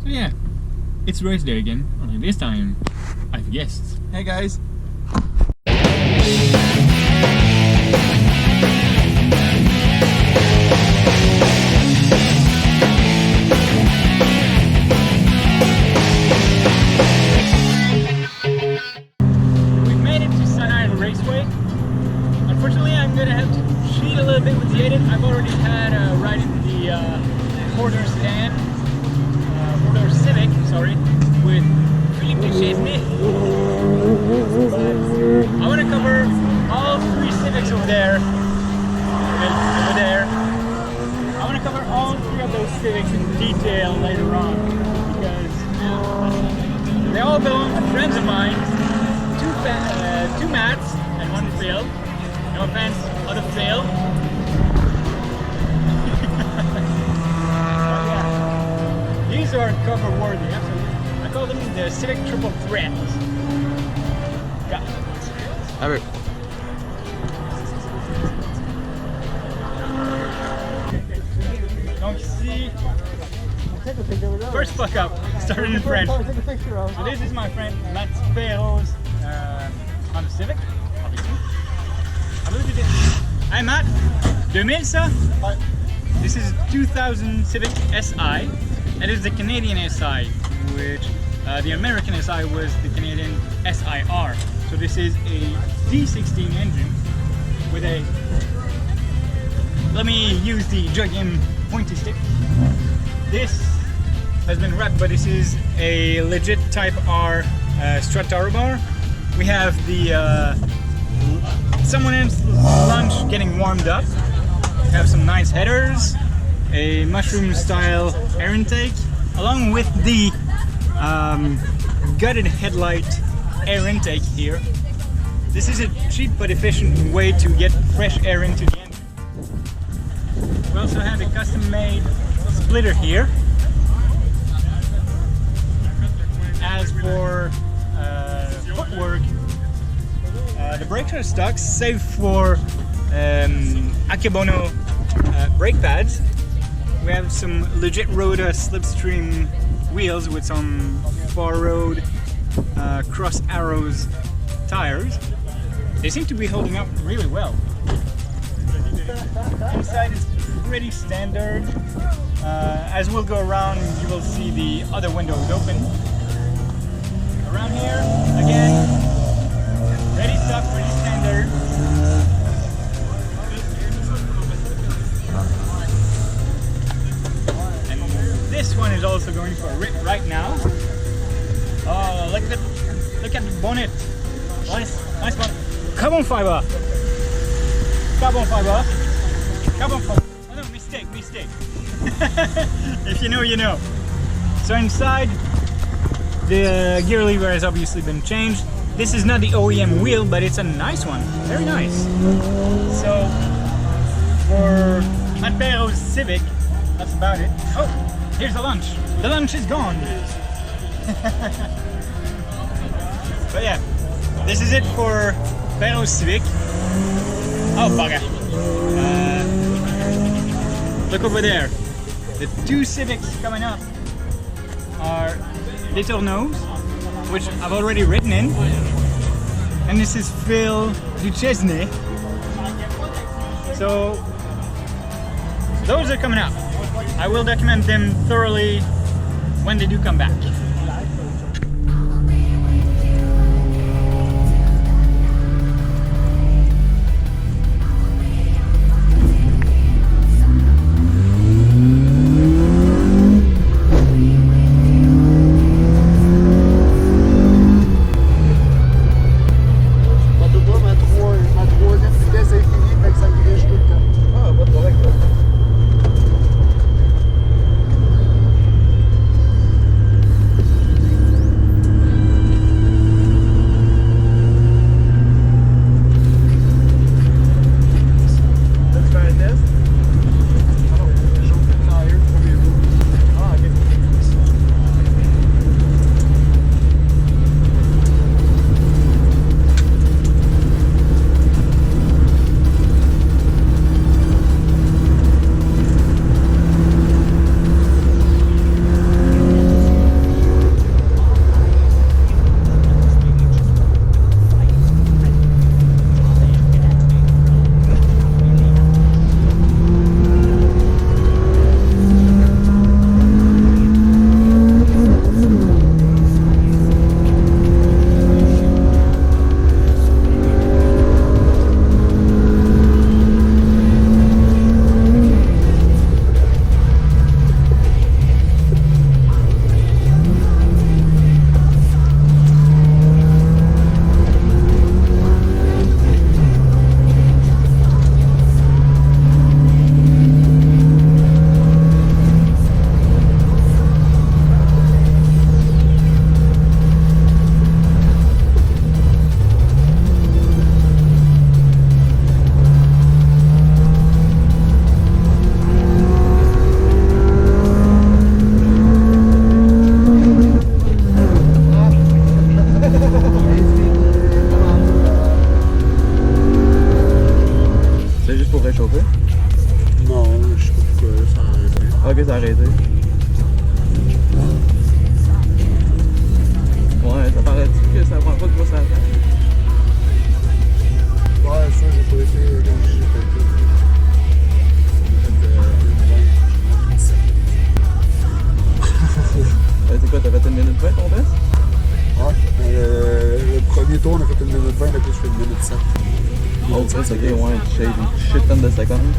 But yeah, it's race day again, only this time I have guests. Hey guys! We've made it to Sunrise Raceway. Unfortunately, I'm gonna have to cheat a little bit with the edit. I've already had a ride in the Porter sedan, Porter Civic, sorry, with Philippe Duchesne. I want to cover all three Civics over there. Over there. I want to cover all three of those Civics in detail later on because they all belong to friends of mine. Two Matts and one Phil. No offense, other Phil. These are cover worthy, absolutely. I call them the Civic Triple Threat. Yeah. Alright. Donc ici, first fuck up, started in French. So this is my friend Matt Perros on the Civic, obviously. I believe it is. Hi Matt, 2000 ça? This is 2000 Civic SI. That is the Canadian SI, which the American SI was the Canadian SIR. So this is a D16 engine with a, let me use the Joy-Game pointy stick. This has been wrapped, but this is a legit Type R strut tower bar. We have the someone else's lunch getting warmed up. We have some nice headers, a mushroom style air intake, along with the gutted headlight air intake here. This is a cheap but efficient way to get fresh air into the engine. We also have a custom made splitter here. As for footwork, the brakes are stock, save for Akebono brake pads. We have some legit Roda slipstream wheels with some far road cross arrows tires. They seem to be holding up really well. Inside is pretty standard. As we'll go around, you will see the other windows open. Around here, again, pretty stock, pretty standard. And this one is also going for a rip right now. Oh, look at the bonnet. Nice bonnet. Carbon fiber. Carbon fiber. Carbon fiber. Oh no, mistake. If you know, you know. So inside, the gear lever has obviously been changed. This is not the OEM wheel, but it's a nice one. Very nice. So, for Matt Perros' Civic, that's about it. Oh, here's the lunch. The lunch is gone. But yeah, this is it for Perros' Civic. Oh, bugger. Look over there. The two Civics coming up are Letourneau's, which I've already written in. And this is Phil Duchesne. So, those are coming up. I will document them thoroughly when they do come back. quoi, t'as fait 1 minute 20 ton test? Ouais, le premier tour, on a fait 1 minute 20, là, puis je fais 1 minute 7. Oh, c'est ok, ouais, shade une shit tonne de secondes.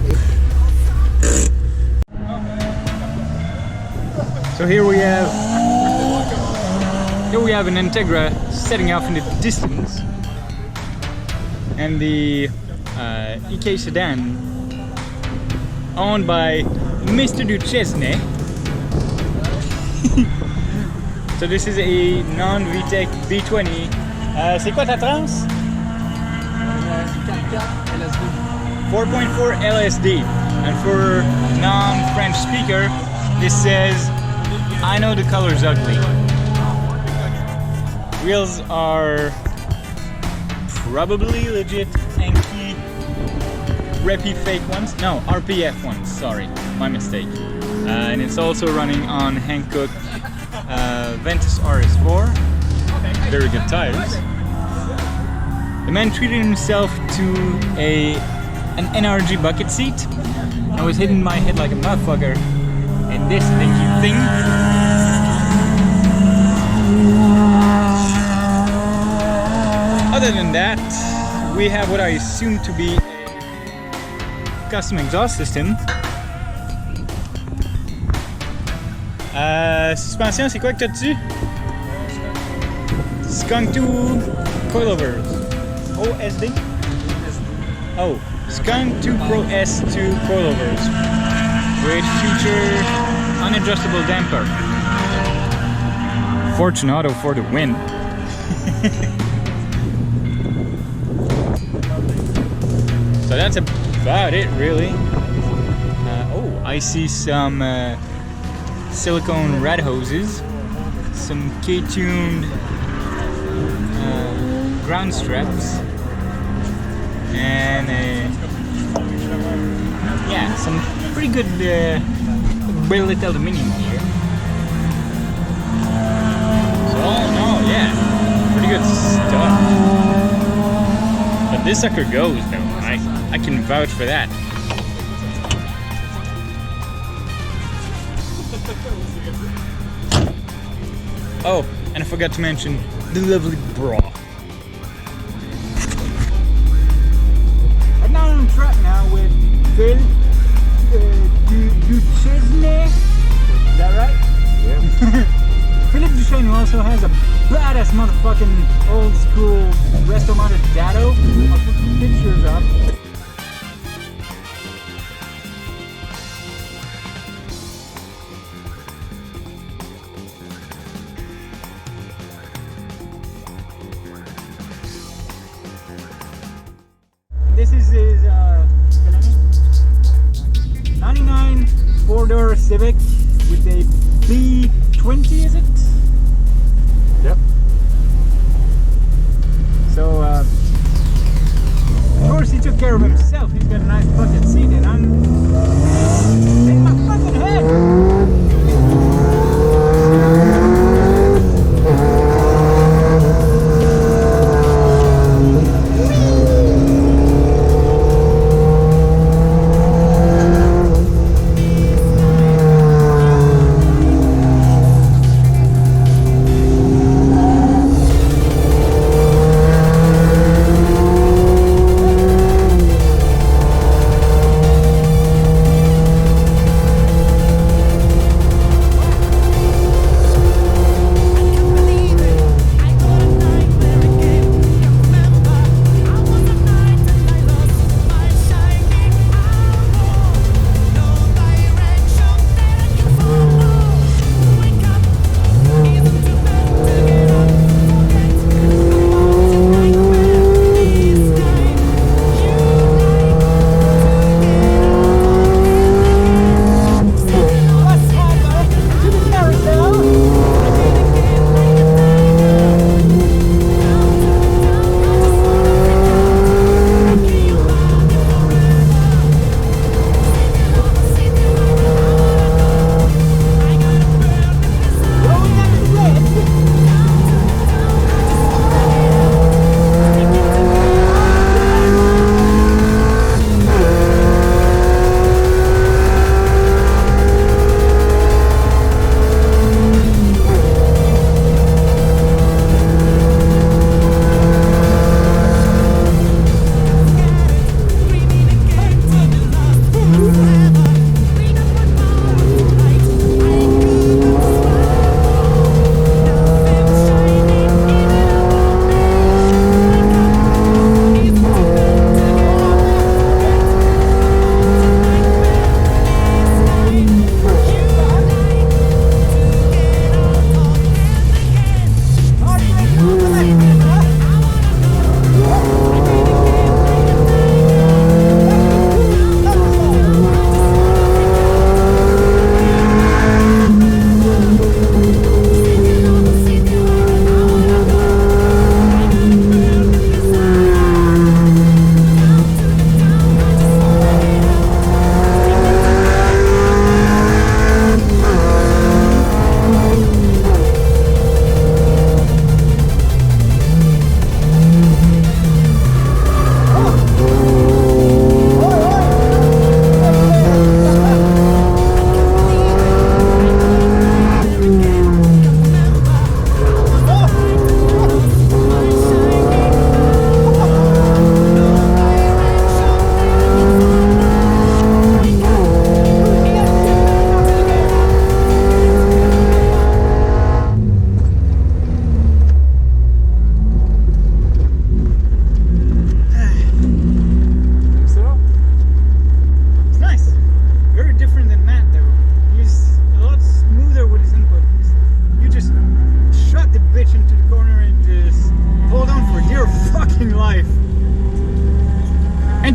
So here we have an Integra setting off in the distance, and the EK sedan owned by Mr. Duchesne. So this is a non-VTEC B20. C'est quoi ta trans? 4.4 LSD. And for non-French speaker, this says, I know the color's ugly. Wheels are probably legit Anki Repi fake ones. No, RPF ones, sorry, my mistake. And it's also running on Hankook Ventus RS4. Very good tires. The man treated himself to an NRG bucket seat. I was hitting my head like a motherfucker in this dinky thing. Other than that, we have what I assume to be a custom exhaust system. Suspension, c'est quoi que t'as dessus? Skunk 2 coilovers. OSD? Oh, Skunk 2 Pro S2 coilovers, which feature unadjustable damper. Fortunato for the win. So that's about it, really. Oh, I see some silicone rat hoses, some K-tuned ground straps, and yeah, some pretty good billet aluminium here. So all in all, yeah, pretty good stuff. But this sucker goes though. I can vouch for that. Oh, and I forgot to mention the lovely bra. I'm now on track now with Phil Duchesne. Is that right? Yeah. Philip Duchesne, who also has a badass motherfucking old school resto mounted dado. I'll put some pictures up. This is his 99 4-door Civic with a B20, is it? Yep. So, of course he took care of himself. He's got a nice bucket seat and I'm in my fucking head.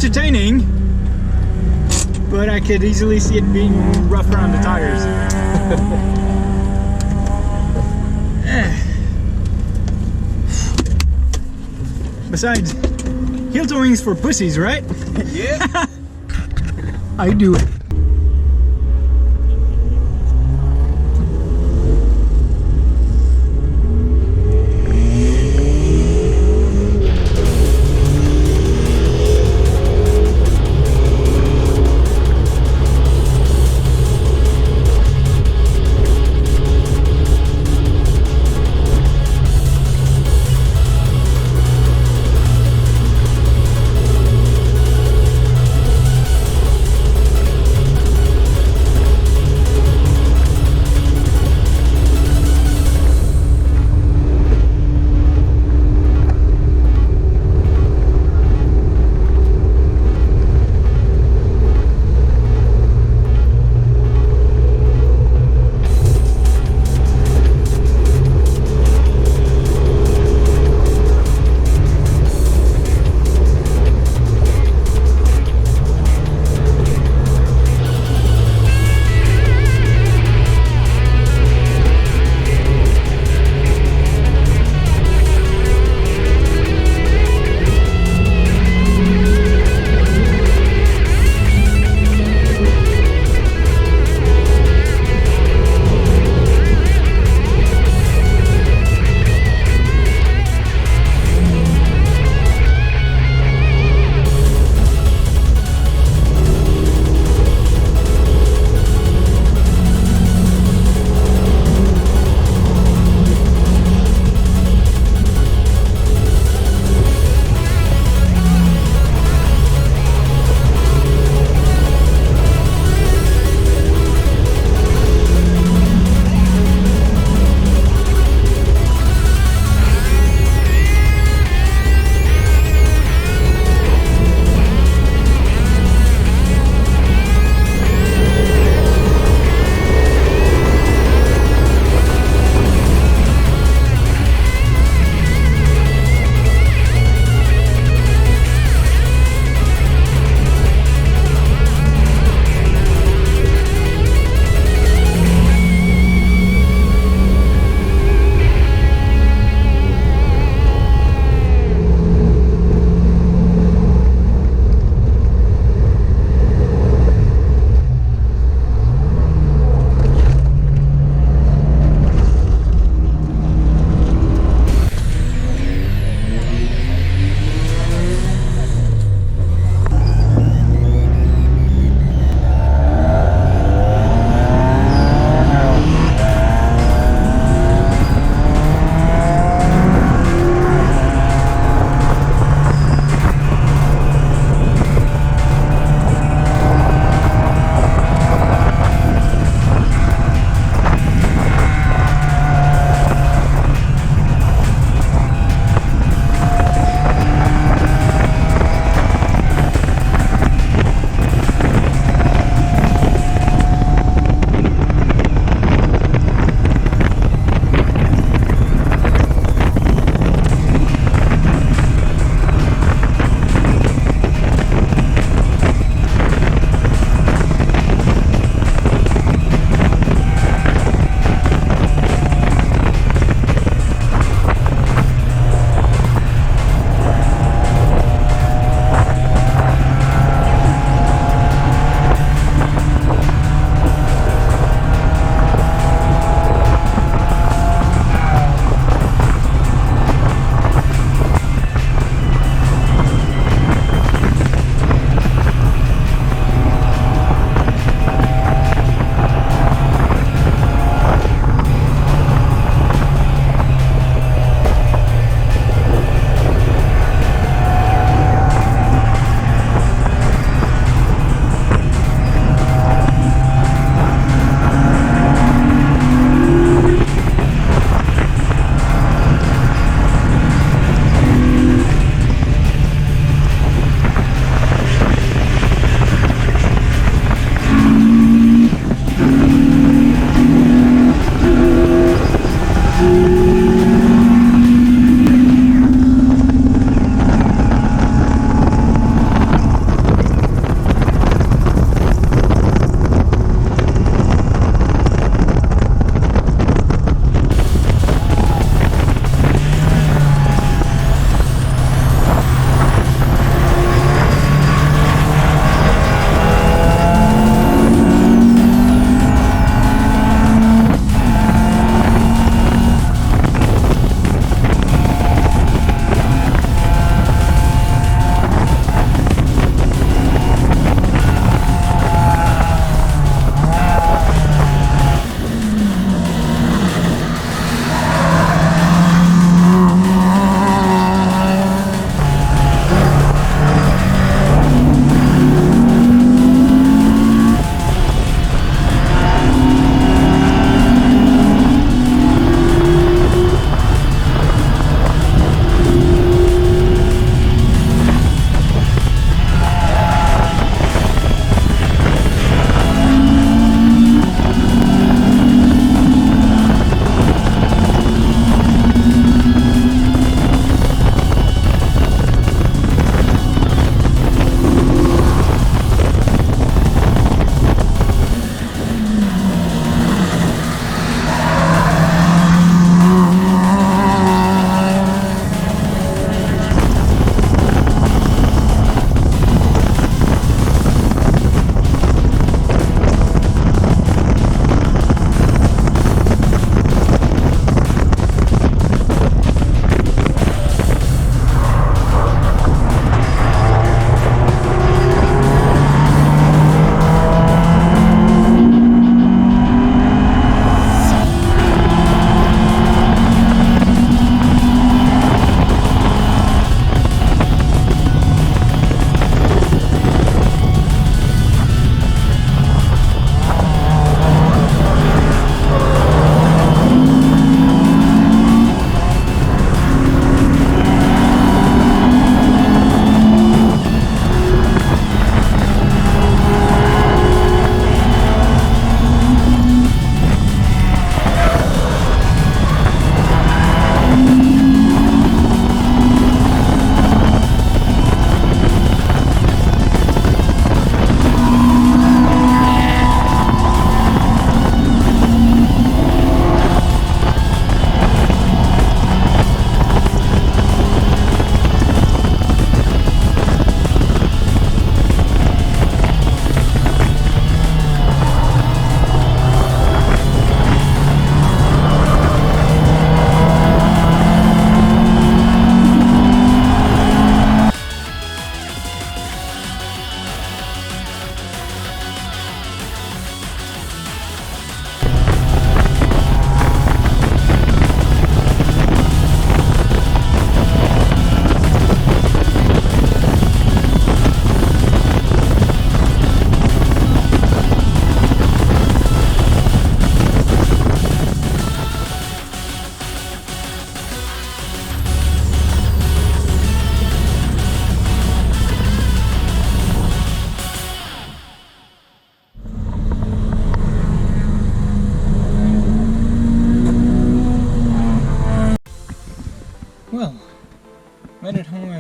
entertaining, but I could easily see it being rough around the tires. Besides, heel towing's for pussies, right? Yeah. I do it.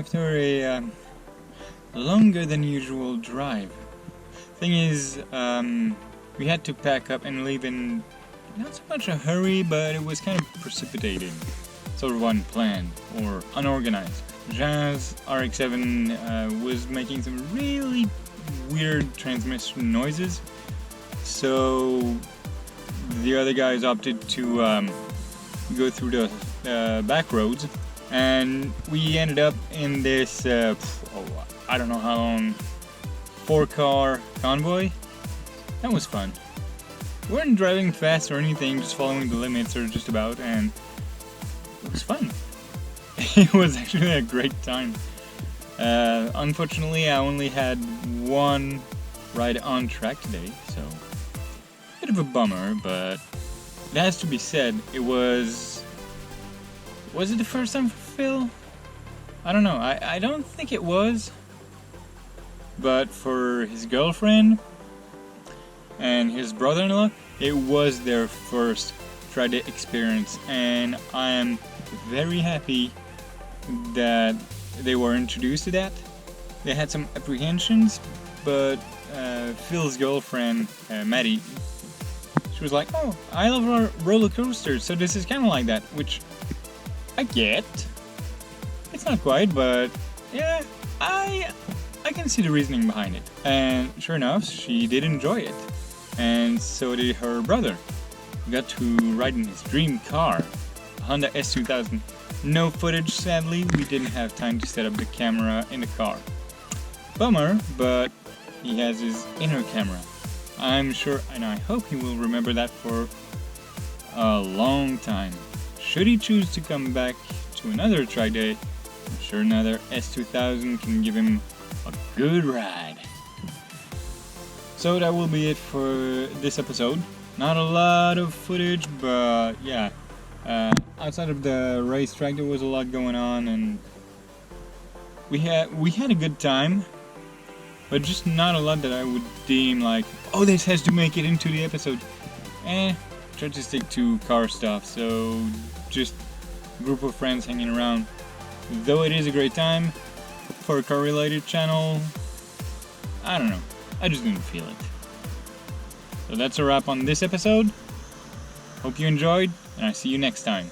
after a longer than usual drive. Thing is, we had to pack up and leave in not so much a hurry, but it was kind of precipitated, sort of unplanned or unorganized. Jazz RX-7 was making some really weird transmission noises, so the other guys opted to go through the back roads, and we ended up in this I don't know how long 4-car convoy. That was fun. We weren't driving fast or anything, just following the limits or just about, and it was fun. It was actually a great time. Unfortunately, I only had one ride on track today, so a bit of a bummer, but it has to be said, it was it the first time for Phil? I don't know, I don't think it was, but for his girlfriend and his brother-in-law, it was their first Friday experience, and I am very happy that they were introduced to that. They had some apprehensions, but Phil's girlfriend, Maddie, she was like, "Oh, I love roller coasters, so this is kind of like that," which I get. It's not quite, but yeah, I can see the reasoning behind it. And sure enough, she did enjoy it. And so did her brother. We got to ride in his dream car, a Honda S2000. No footage, sadly. We didn't have time to set up the camera in the car. Bummer, but he has his inner camera. I'm sure, and I hope he will remember that for a long time. Should he choose to come back to another track day, I'm sure another S2000 can give him a good ride. So that will be it for this episode. Not a lot of footage, but yeah, outside of the racetrack there was a lot going on, and we had a good time, but just not a lot that I would deem like, oh, this has to make it into the episode. Try to stick to car stuff, so just a group of friends hanging around. Though it is a great time for a car related channel, I don't know, I just didn't feel it. So that's a wrap on this episode. Hope you enjoyed, and I'll see you next time.